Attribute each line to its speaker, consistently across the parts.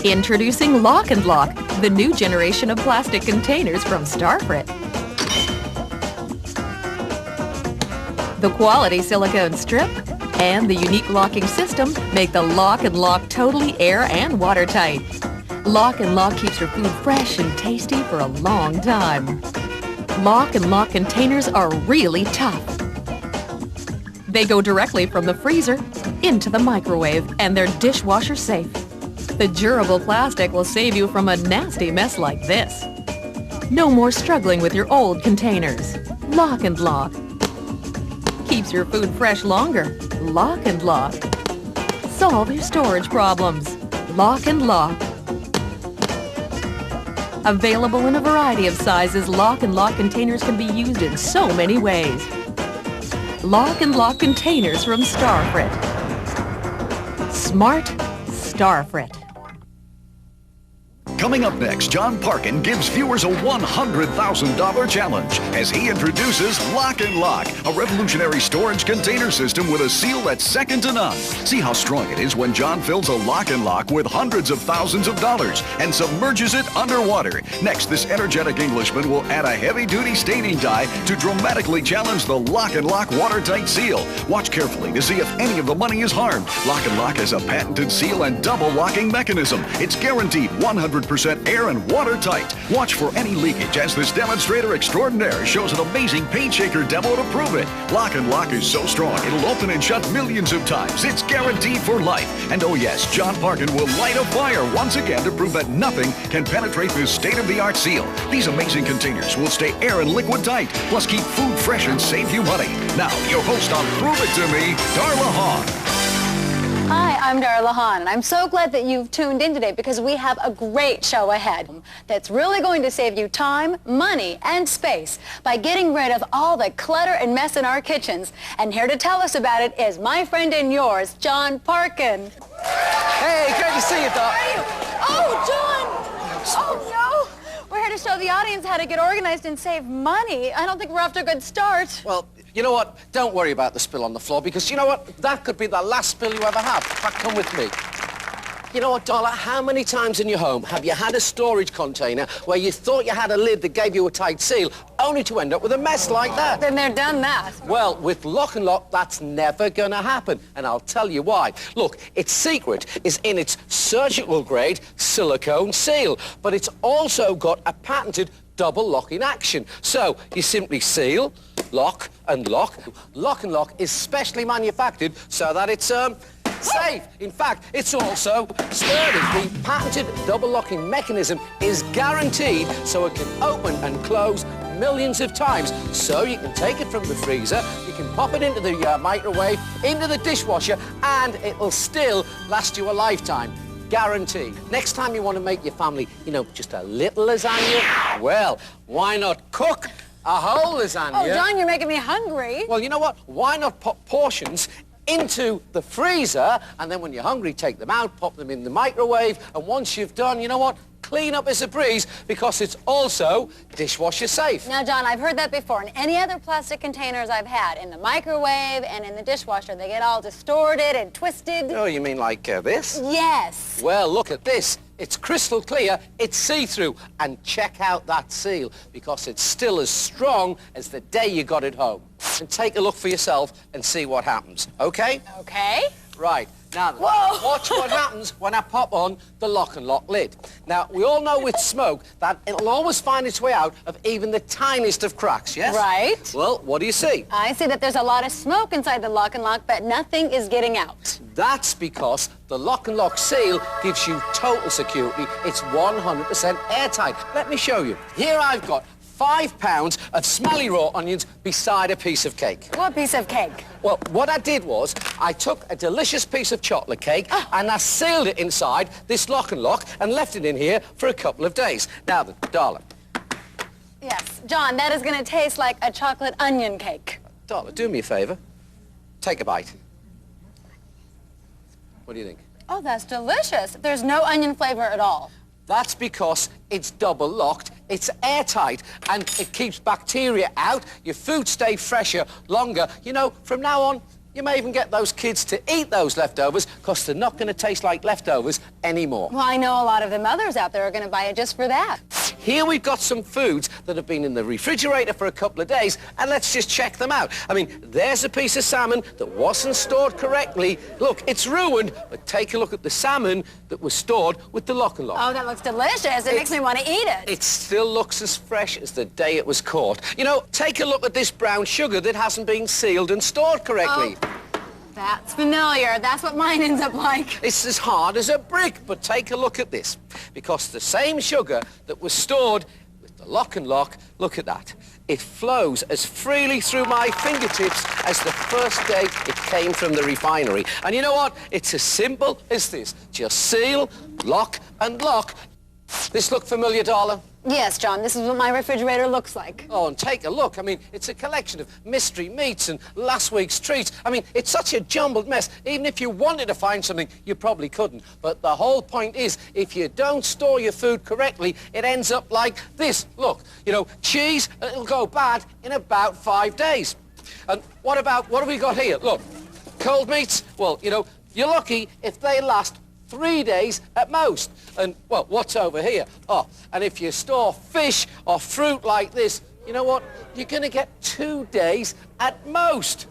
Speaker 1: Introducing Lock&Lock, the new generation of plastic containers from Starfrit. The quality silicone strip and the unique locking system make the Lock&Lock totally air and watertight. Lock&Lock keeps your food fresh and tasty for a long time. Lock&Lock containers are really tough. They go directly from the freezer into the microwave, and they're dishwasher safe. The durable plastic will save you from a nasty mess like this. No more struggling with your old containers. Lock&Lock keeps your food fresh longer. Lock&Lock. Solve your storage problems. Lock&Lock. Available in a variety of sizes, Lock&Lock containers can be used in so many ways. Lock&Lock containers from Starfrit. Smart Starfrit.
Speaker 2: Coming up next, John Parkin gives viewers a $100,000 challenge as he introduces Lock&Lock, a revolutionary storage container system with a seal that's second to none. See how strong it is when John fills a Lock&Lock with hundreds of thousands of dollars and submerges it underwater. Next, this energetic Englishman will add a heavy-duty staining dye to dramatically challenge the Lock&Lock watertight seal. Watch carefully to see if any of the money is harmed. Lock&Lock has a patented seal and double locking mechanism. It's guaranteed 100% air and watertight. Watch for any leakage as this demonstrator extraordinaire shows an amazing paint shaker demo to prove it. Lock&Lock is so strong it'll open and shut millions of times. It's guaranteed for life. And oh yes, John Parkin will light a fire once again to prove that nothing can penetrate this state-of-the-art seal. These amazing containers will stay air and liquid tight, plus keep food fresh and save you money. Now, your host on Prove It To Me, Darla Hahn.
Speaker 3: Hi, I'm Darla Hahn, and I'm so glad that you've tuned in today because we have a great show ahead that's really going to save you time, money, and space by getting rid of all the clutter and mess in our kitchens. And here to tell us about it is my friend and yours, John Parkin.
Speaker 4: Hey, great to see you, Doc.
Speaker 3: How are you? Oh, John! Oh, no! We're here to show the audience how to get organized and save money. I don't think we're off to a good start.
Speaker 4: Well, you know what? Don't worry about the spill on the floor, because you know what? That could be the last spill you ever have. In fact, come with me. You know what, Darla? How many times in your home have you had a storage container where you thought you had a lid that gave you a tight seal, only to end up with a mess like that?
Speaker 3: Been there, done that.
Speaker 4: Well, with Lock&Lock, that's never going to happen, and I'll tell you why. Look, its secret is in its surgical-grade silicone seal, but it's also got a patented double locking action. So you simply seal, lock, and lock. Lock&Lock is specially manufactured so that it's safe. In fact, it's also sturdy. The patented double locking mechanism is guaranteed so it can open and close millions of times. So you can take it from the freezer, you can pop it into the microwave, into the dishwasher, and it'll still last you a lifetime. Guaranteed. Next time you want to make your family, you know, just a little lasagna, well, why not cook a whole lasagna?
Speaker 3: Oh, John, you're making me hungry.
Speaker 4: Well, you know what? Why not put portions into the freezer, and then when you're hungry, take them out, pop them in the microwave, and once you've done, you know what? Clean up as a breeze, because it's also dishwasher safe.
Speaker 3: Now, John, I've heard that before. In any other plastic containers I've had, in the microwave and in the dishwasher, they get all distorted and twisted.
Speaker 4: Oh, you mean like this?
Speaker 3: Yes.
Speaker 4: Well, look at this. It's crystal clear, it's see-through, and check out that seal, because it's still as strong as the day you got it home. And take a look for yourself and see what happens, okay?
Speaker 3: Okay.
Speaker 4: Right. Now,
Speaker 3: whoa,
Speaker 4: watch what happens when I pop on the Lock&Lock lid. Now, we all know with smoke that it'll always find its way out of even the tiniest of cracks, yes?
Speaker 3: Right.
Speaker 4: Well, what do you see?
Speaker 3: I see that there's a lot of smoke inside the Lock&Lock, but nothing is getting out.
Speaker 4: That's because the Lock&Lock seal gives you total security. It's 100% airtight. Let me show you. Here I've got 5 pounds of smelly raw onions beside a piece of cake.
Speaker 3: What piece of cake?
Speaker 4: Well, what I did was I took a delicious piece of chocolate cake and I sealed it inside this Lock&Lock and left it in here for a couple of days. Now then, darling.
Speaker 3: Yes, John, that is going to taste like a chocolate onion cake.
Speaker 4: Darling, do me a favour. Take a bite. What do you think?
Speaker 3: Oh, that's delicious. There's no onion flavor at all.
Speaker 4: That's because it's double locked, it's airtight, and it keeps bacteria out. Your food stays fresher longer. You know, from now on, You may even get those kids to eat those leftovers because they're not going to taste like leftovers anymore.
Speaker 3: Well, I know a lot of the mothers out there are going to buy it just for that.
Speaker 4: Here we've got some foods that have been in the refrigerator for a couple of days, and let's just check them out. I mean, there's a piece of salmon that wasn't stored correctly. Look, it's ruined, but take a look at the salmon that was stored with the Lock&Lock.
Speaker 3: Oh, that looks delicious. It makes me want to eat it.
Speaker 4: It still looks as fresh as the day it was caught. You know, take a look at this brown sugar that hasn't been sealed and stored correctly.
Speaker 3: Oh. That's familiar. That's what mine ends up like.
Speaker 4: It's as hard as a brick, but take a look at this. Because the same sugar that was stored with the Lock&Lock, look at that. It flows as freely through my fingertips as the first day it came from the refinery. And you know what? It's as simple as this. Just seal, lock, and lock. This look familiar, Darla?
Speaker 3: Yes, John, this is what my refrigerator looks like.
Speaker 4: Oh, and take a look. I mean, it's a collection of mystery meats and last week's treats. I mean, it's such a jumbled mess. Even if you wanted to find something, you probably couldn't. But the whole point is, if you don't store your food correctly, it ends up like this. Look, you know, cheese, it'll go bad in about 5 days. And what have we got here? Look, cold meats, well, you know, you're lucky if they last 3 days at most. And, well, what's over here? Oh, and if you store fish or fruit like this, you know what? You're going to get 2 days at most.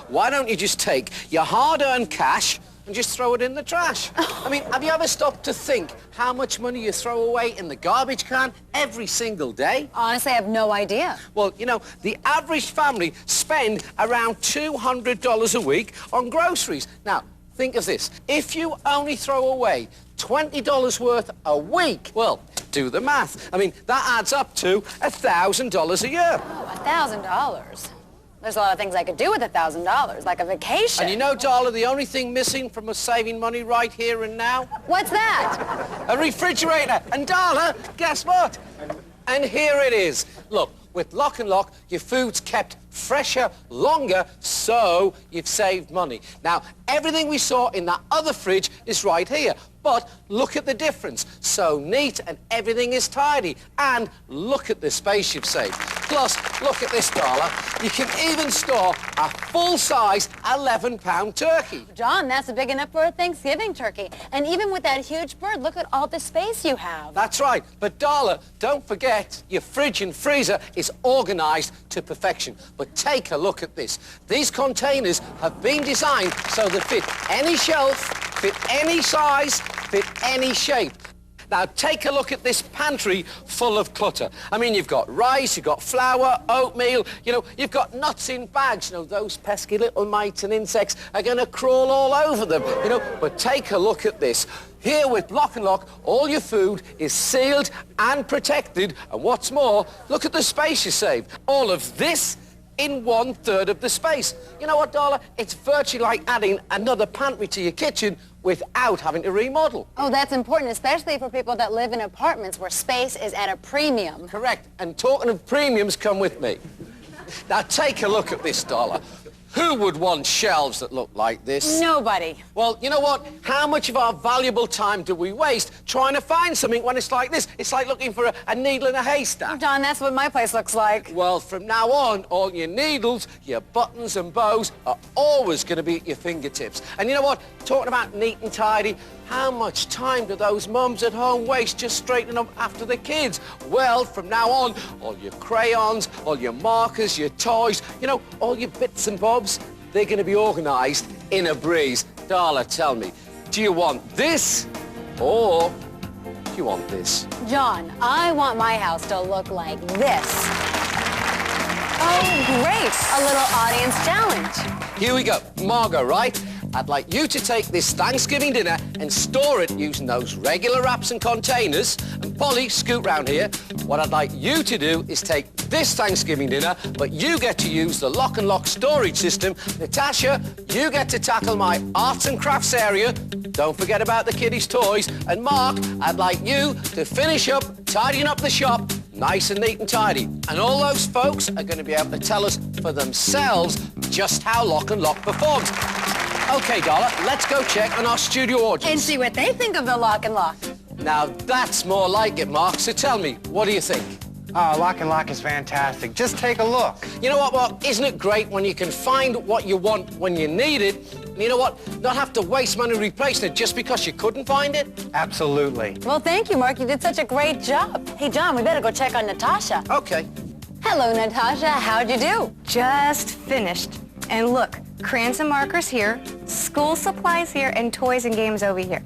Speaker 4: Why don't you just take your hard-earned cash and just throw it in the trash? I mean, have you ever stopped to think how much money you throw away in the garbage can every single day?
Speaker 3: Honestly, I have no idea.
Speaker 4: Well, you know, the average family spend around $200 a week on groceries. Now, think of this. If you only throw away $20 worth a week, well, do the math. I mean, that adds up to $1,000 a year.
Speaker 3: Oh, $1,000. There's a lot of things I could do with $1,000, like a vacation.
Speaker 4: And you know, Darla, the only thing missing from us saving money right here and now?
Speaker 3: What's that?
Speaker 4: A refrigerator. And Darla, guess what? And here it is. Look, with Lock&Lock, your food's kept fresher, longer, so you've saved money. Now, everything we saw in that other fridge is right here. But look at the difference. So neat and everything is tidy. And look at the space you've saved. Plus, look at this, Darla. You can even store a full-size 11-pound turkey.
Speaker 3: John, that's big enough for a Thanksgiving turkey. And even with that huge bird, look at all the space you have.
Speaker 4: That's right. But, Darla, don't forget, your fridge and freezer is organized to perfection. But take a look at this. These containers have been designed so they fit any shelf, fit any size, fit any shape. Now, take a look at this pantry full of clutter. I mean, you've got rice, you've got flour, oatmeal, you know, you've got nuts in bags. You know, those pesky little mites and insects are going to crawl all over them, you know. But take a look at this. Here with Lock&Lock, all your food is sealed and protected. And what's more, look at the space you saved. All of this in 1/3 of the space. You know what, Darla? It's virtually like adding another pantry to your kitchen without having to remodel.
Speaker 3: Oh, that's important, especially for people that live in apartments where space is at a premium.
Speaker 4: Correct. And talking of premiums, come with me. Now, take a look at this, Darla. Who would want shelves that look like this?
Speaker 3: Nobody.
Speaker 4: Well, you know what? How much of our valuable time do we waste trying to find something when it's like this? It's like looking for a needle in a haystack.
Speaker 3: John, that's what my place looks like.
Speaker 4: Well, from now on, all your needles, your buttons and bows are always going to be at your fingertips. And you know what? Talking about neat and tidy, how much time do those mums at home waste just straightening up after the kids? Well, from now on, all your crayons, all your markers, your toys, you know, all your bits and bobs, they're going to be organised in a breeze. Darla, tell me, do you want this or do you want this?
Speaker 3: John, I want my house to look like this. Oh, great. A little audience challenge.
Speaker 4: Here we go. Margot, right? I'd like you to take this Thanksgiving dinner and store it using those regular wraps and containers. And Polly, scoot round here. What I'd like you to do is take this Thanksgiving dinner, but you get to use the Lock&Lock storage system. Natasha, you get to tackle my arts and crafts area. Don't forget about the kiddies' toys. And Mark, I'd like you to finish up tidying up the shop nice and neat and tidy. And all those folks are going to be able to tell us for themselves just how Lock&Lock performs. OK, Darla, let's go check on our studio audience.
Speaker 3: And see what they think of the Lock&Lock.
Speaker 4: Now, that's more like it, Mark. So tell me, what do you think?
Speaker 5: Oh, Lock&Lock is fantastic. Just take a look.
Speaker 4: You know what, Mark? Isn't it great when you can find what you want when you need it? And you know what? Not have to waste money replacing it just because you couldn't find it?
Speaker 5: Absolutely.
Speaker 3: Well, thank you, Mark. You did such a great job. Hey, John, we better go check on Natasha.
Speaker 4: Okay.
Speaker 3: Hello, Natasha. How'd you do?
Speaker 6: Just finished. And look, crayons and markers here, school supplies here, and toys and games over here.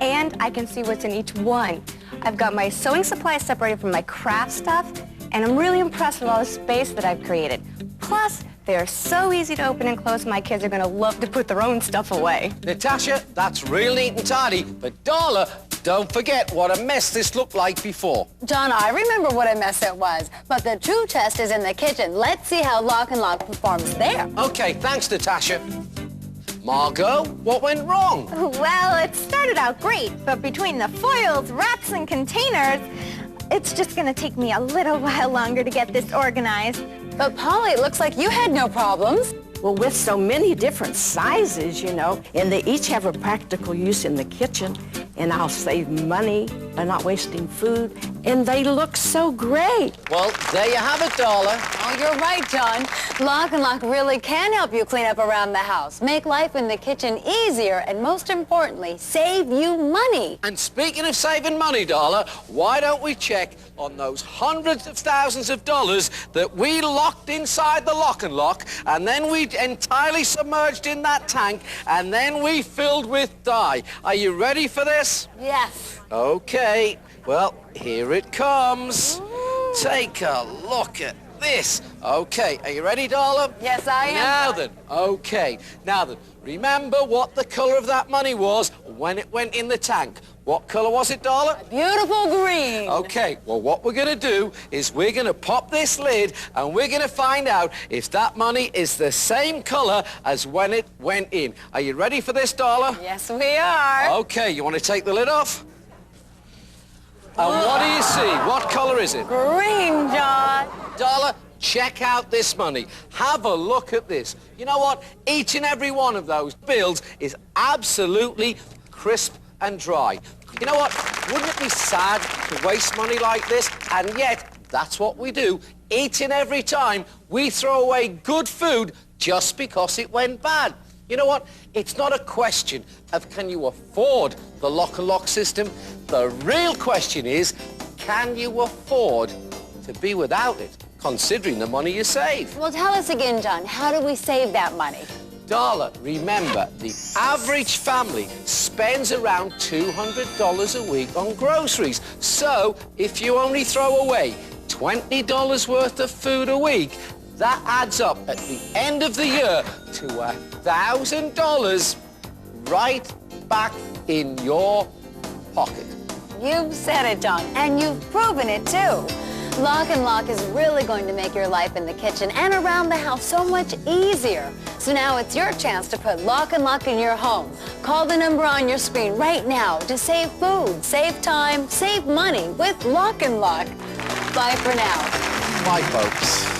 Speaker 6: And I can see what's in each one. I've got my sewing supplies separated from my craft stuff, and I'm really impressed with all the space that I've created. Plus, they're so easy to open and close, my kids are going to love to put their own stuff away.
Speaker 4: Natasha, that's real neat and tidy, but Darla, don't forget what a mess this looked like before.
Speaker 3: John, I remember what a mess it was, but the true test is in the kitchen. Let's see how Lock&Lock performs there.
Speaker 4: Okay, thanks, Natasha. Margot, what went wrong?
Speaker 6: Well, it started out great, but between the foils, wraps, and containers, it's just going to take me a little while longer to get this organized.
Speaker 3: But Polly, it looks like you had no problems.
Speaker 7: Well, with so many different sizes, you know, and they each have a practical use in the kitchen, and I'll save money by not wasting food, and they look so great.
Speaker 4: Well, there you have it, Darla.
Speaker 3: Oh, you're right, John. Lock&Lock really can help you clean up around the house, make life in the kitchen easier, and most importantly, save you money.
Speaker 4: And speaking of saving money, Darla, why don't we check on those hundreds of thousands of dollars that we locked inside the Lock&Lock, and then we entirely submerged in that tank, and then we filled with dye. Are you ready for this?
Speaker 3: Yes.
Speaker 4: Okay, well, here it comes. Take a look at this. Okay, are you ready, Darla?
Speaker 3: Yes, I am.
Speaker 4: Now then, okay. Now then, remember what the colour of that money was when it went in the tank. What colour was it, Darla?
Speaker 3: Beautiful green.
Speaker 4: Okay, well, what we're going to do is we're going to pop this lid and we're going to find out if that money is the same colour as when it went in. Are you ready for this, Darla?
Speaker 3: Yes, we are.
Speaker 4: Okay, you want to take the lid off? And what do you see? What colour is it?
Speaker 3: Green, John.
Speaker 4: Darla, check out this money. Have a look at this. You know what? Each and every one of those bills is absolutely crisp and dry. You know what? Wouldn't it be sad to waste money like this? And yet, that's what we do. Each and every time we throw away good food just because it went bad. You know what? It's not a question of can you afford the Lock&Lock system. The real question is, can you afford to be without it, considering the money you save?
Speaker 3: Well, tell us again, John, how do we save that money?
Speaker 4: Darla, remember, the average family spends around $200 a week on groceries. So, if you only throw away $20 worth of food a week, that adds up at the end of the year to $1,000 right back in your pocket.
Speaker 3: You've said it, John, and you've proven it, too. Lock&Lock is really going to make your life in the kitchen and around the house so much easier. So now it's your chance to put Lock&Lock in your home. Call the number on your screen right now to save food, save time, save money with Lock&Lock. Bye for now.
Speaker 4: Bye, folks.